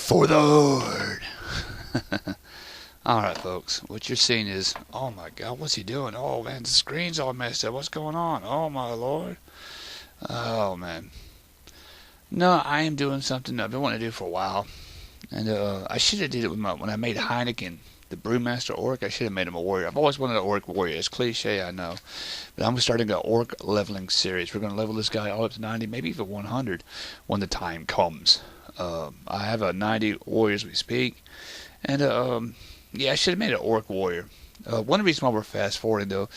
For the Horde. Alright, folks. What you're seeing is, oh my god, what's he doing? Oh man, the screen's all messed up. What's going on? Oh my lord. Oh man. No, I am doing something I've been wanting to do for a while. And I should have did it with when I made Heineken, the Brewmaster Orc. I should have made him a warrior. I've always wanted an Orc warrior. It's cliche, I know. But I'm starting an Orc leveling series. We're going to level this guy all up to 90, maybe even 100 when the time comes. I have a 90 warriors we speak. And yeah, I should have made an Orc warrior. One reason why we're fast forwarding though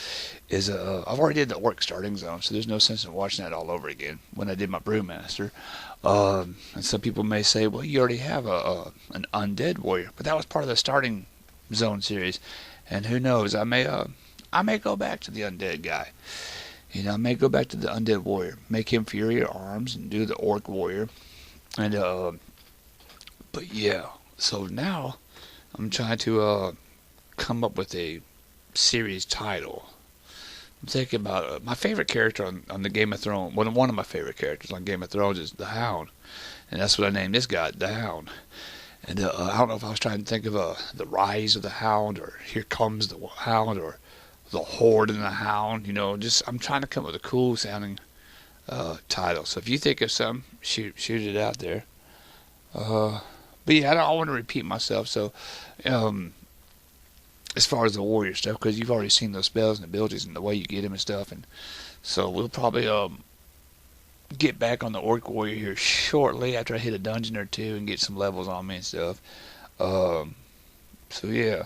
is I've already did the Orc starting zone, so there's no sense in watching that all over again when I did my Brewmaster. And some people may say, well, you already have an undead warrior, but that was part of the starting zone series, and who knows, I may go back to the undead guy. You know, I may go back to the undead warrior, make him Fury Arms, and do the Orc warrior, and but yeah. So now I'm trying to come up with a series title. I'm thinking about my favorite character on the Game of Thrones. One of my favorite characters on Game of Thrones is the Hound, and that's what I named this guy, the Hound. And I don't know if I was trying to think of the Rise of the Hound, or Here Comes the Hound, or the Horde and the Hound. You know, just I'm trying to come up with a cool sounding title. So if you think of some, shoot it out there. But yeah, I don't want to repeat myself. So as far as the warrior stuff, because you've already seen those spells and abilities and the way you get them and stuff, and so we'll probably get back on the Orc warrior here shortly after I hit a dungeon or two and get some levels on me and stuff. So yeah,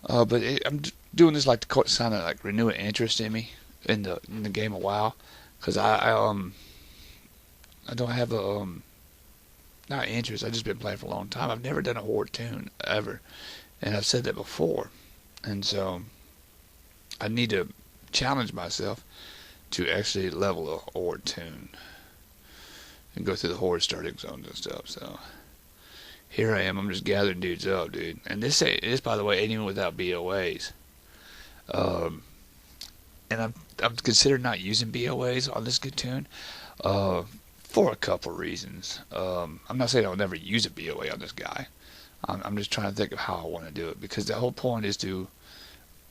but I'm doing this like to kind of like renew an interest in me in the game a while, because I don't have a not interest. I've just been playing for a long time. I've never done a Horde tune ever. And I've said that before. And so I need to challenge myself to actually level a Horde tune and go through the Horde starting zones and stuff. So here I am. I'm just gathering dudes up, dude. And this, by the way, ain't even without BOAs. And I'm considering not using BOAs on this good tune for a couple reasons. I'm not saying I'll never use a BOA on this guy. I'm just trying to think of how I want to do it, because the whole point is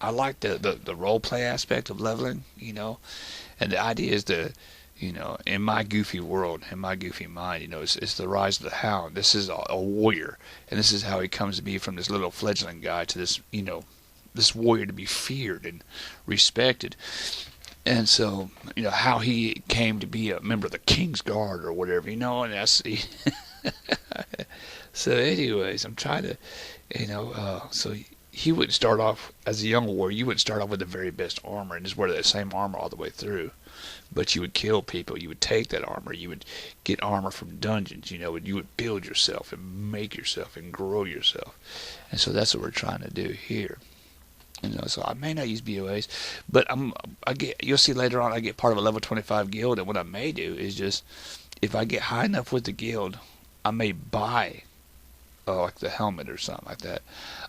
I like the role play aspect of leveling, you know, and the idea is you know, in my goofy world, in my goofy mind, you know, it's the rise of the Hound. This is a warrior, and this is how he comes to be from this little fledgling guy to this, you know, this warrior to be feared and respected. And so, you know, how he came to be a member of the King's Guard or whatever, you know, and that's so anyways, I'm trying to, you know, so he wouldn't start off as a young warrior. You wouldn't start off with the very best armor and just wear that same armor all the way through. But you would kill people. You would take that armor. You would get armor from dungeons. You know, and you would build yourself and make yourself and grow yourself. And so that's what we're trying to do here. You know, so I may not use BOAs, but you'll see later on I get part of a level 25 guild, and what I may do is just, if I get high enough with the guild, I may buy like the helmet or something like that.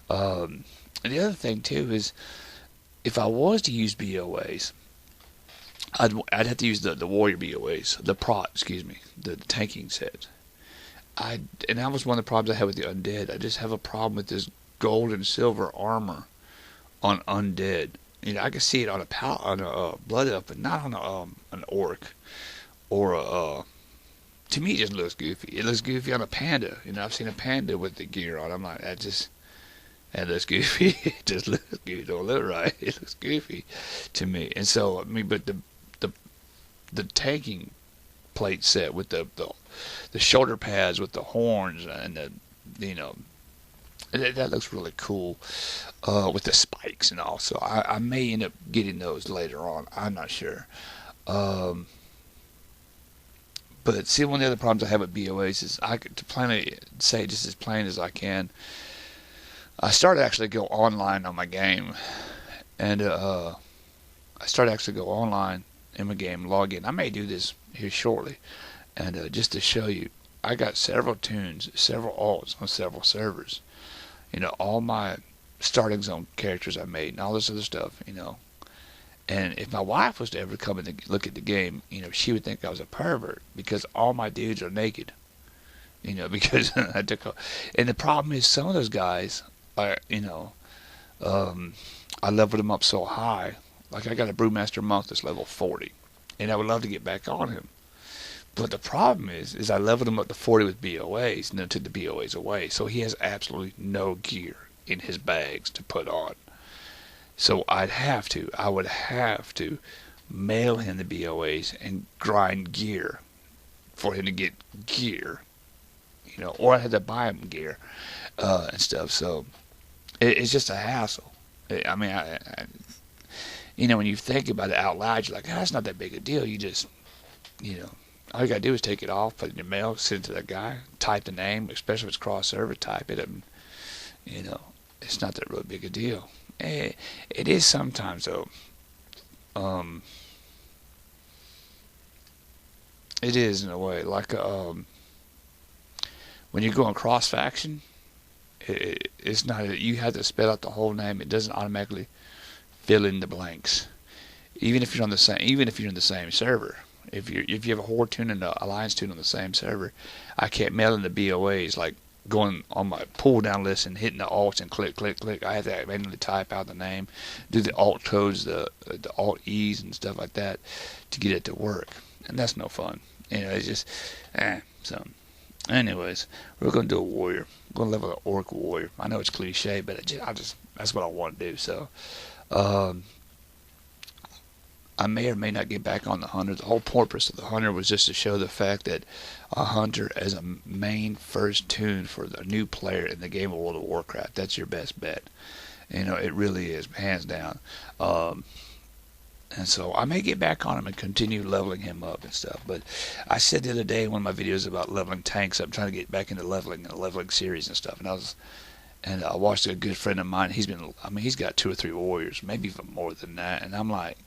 And the other thing too is, if I was to use BOAs, I'd have to use the warrior BOAs, the tanking set. And that was one of the problems I had with the undead. I just have a problem with this gold and silver armor on undead. You know, I can see it on a blood elf, but not on an orc or a. To me, it just looks goofy. It looks goofy on a panda. You know, I've seen a panda with the gear on. I'm like, that looks goofy. It just looks goofy. Don't look right. It looks goofy to me. And so, I mean, but the tanking plate set with the shoulder pads with the horns and the, you know, that looks really cool with the spikes and all. So I may end up getting those later on. I'm not sure. But see, one of the other problems I have with BOAs is to plainly say, just as plain as I can, I started actually go online on my game, and I started actually go online in my game, log in. I may do this here shortly, and just to show you, I got several tunes, several alts on several servers. You know, all my starting zone characters I made, and all this other stuff, you know. And if my wife was to ever come and look at the game, you know, she would think I was a pervert, because all my dudes are naked. because I took. And the problem is, some of those guys are, um, I leveled them up so high. Like I got a Brewmaster Monk that's level 40, and I would love to get back on him. But the problem is I leveled him up to 40 with BOAs, and then took the BOAs away. So he has absolutely no gear in his bags to put on. So I would have to mail him the BOAs and grind gear for him to get gear, or I had to buy him gear and stuff. So it's just a hassle. I mean, when you think about it out loud, you're like, that's not that big a deal. You just, all you gotta do is take it off, put it in your mail, send it to that guy, type the name, especially if it's cross-server, type it, and, it's not that really big a deal. It is sometimes, though. It is, in a way, like when you're going cross-faction, it's not, you have to spell out the whole name. It doesn't automatically fill in the blanks. Even if you're in the same server. If you have a Horde tune and an Alliance tune on the same server, I can't mail in the BOAs like going on my pull down list and hitting the alts and click. I have to manually type out the name, do the alt codes, the alt E's and stuff like that to get it to work. And that's no fun. It's just so anyways, we're gonna do a warrior. We're gonna level an orc warrior. I know it's cliche, but I just that's what I want to do. So I may or may not get back on the hunter. The whole purpose of the hunter was just to show the fact that a hunter as a main first tune for the new player in the game of World of Warcraft, that's your best bet. It really is, hands down. And so I may get back on him and continue leveling him up and stuff. But I said the other day in one of my videos about leveling tanks, I'm trying to get back into leveling and the leveling series and stuff. And I watched a good friend of mine. He's got 2 or 3 warriors, maybe even more than that. And I'm like,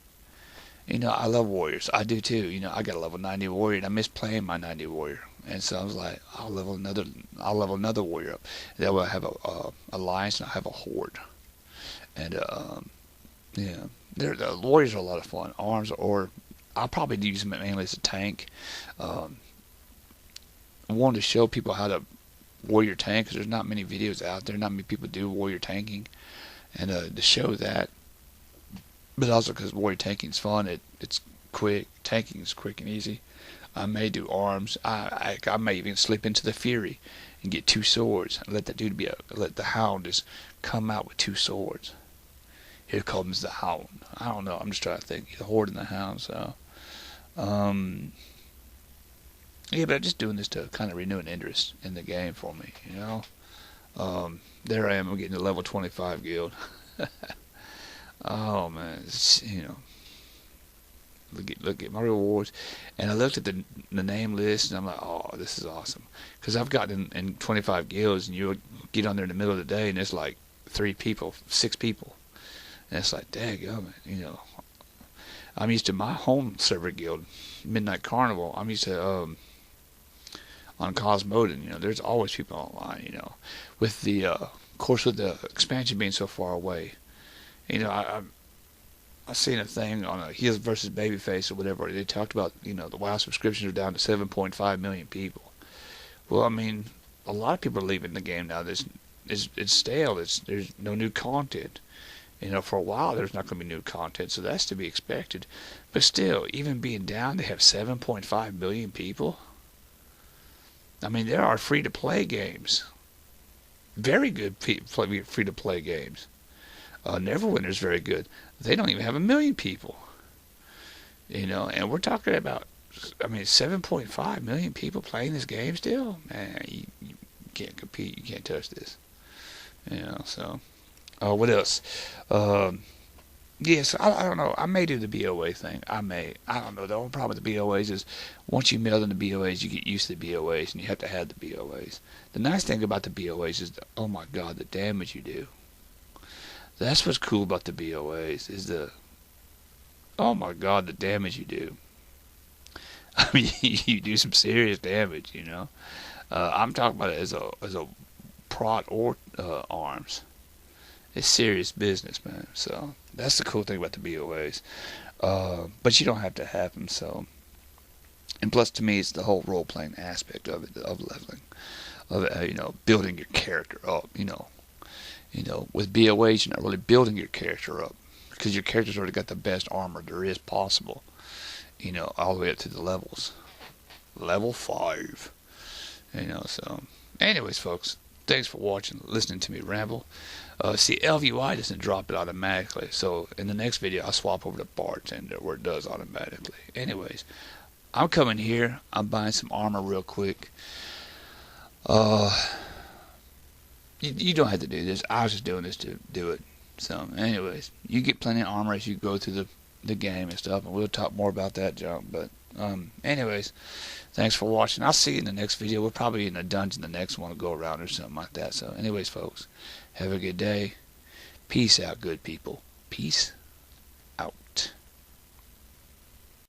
I love warriors. I do too. I got a level 90 warrior, and I miss playing my 90 warrior. And so I was like, I'll level another warrior up. That way I have a alliance and I have a horde. And yeah, the warriors are a lot of fun. Arms, or I'll probably use them mainly as a tank. I wanted to show people how to warrior tank, because there's not many videos out there. Not many people do warrior tanking, and to show that. But also because warrior tanking is fun. It's quick. Tanking is quick and easy. I may do arms. I may even slip into the Fury and get 2 swords and let that dude let the hound just come out with 2 swords. Here comes the hound. I don't know. I'm just trying to think. The horde and the hound. So, yeah, but I'm just doing this to kind of renew an interest in the game for me. There I am. I'm getting to level 25 guild. Oh man, look at my rewards, and I looked at the name list, and I'm like, oh, this is awesome, because I've gotten in 25 guilds, and you get on there in the middle of the day, and it's like 3 people, 6 people, and it's like, daggum, I'm used to my home server guild, Midnight Carnival. I'm used to on Cosmoden, there's always people online, with the of course with the expansion being so far away. I seen a thing on a Heels versus Babyface or whatever. They talked about, the WoW subscriptions are down to 7.5 million people. Well, a lot of people are leaving the game now. It's stale. There's no new content. For a while there's not going to be new content, so that's to be expected. But still, even being down, they have 7.5 million people. There are free-to-play games. Very good free-to-play games. Neverwinter's very good. They don't even have 1 million people. And we're talking about, 7.5 million people playing this game still. Man, you can't compete. You can't touch this. So. What else? Yes, I don't know. I may do the BOA thing. I don't know. The only problem with the BOAs is once you mail in the BOAs, you get used to the BOAs, and you have to have the BOAs. The nice thing about the BOAs is, oh my God, the damage you do. That's what's cool about the BOAs is oh my God, the damage you do. You do some serious damage, I'm talking about it as a prot or arms. It's serious business, man. So that's the cool thing about the BOAs. But you don't have to have them. So And plus, to me, it's the whole role-playing aspect of it, of leveling, of building your character up. With BOH, you're not really building your character up because your character's already got the best armor there is possible. All the way up to the levels. Level 5. So, anyways, folks, thanks for watching, listening to me ramble. See, LVY doesn't drop it automatically, so in the next video, I'll swap over to bartender where it does automatically. Anyways, I'm coming here. I'm buying some armor real quick. You don't have to do this. I was just doing this to do it. So, anyways, you get plenty of armor as you go through the game and stuff, and we'll talk more about that junk. But, anyways, thanks for watching. I'll see you in the next video. We're probably in a dungeon the next one to go around or something like that. So, anyways, folks, have a good day. Peace out, good people. Peace out.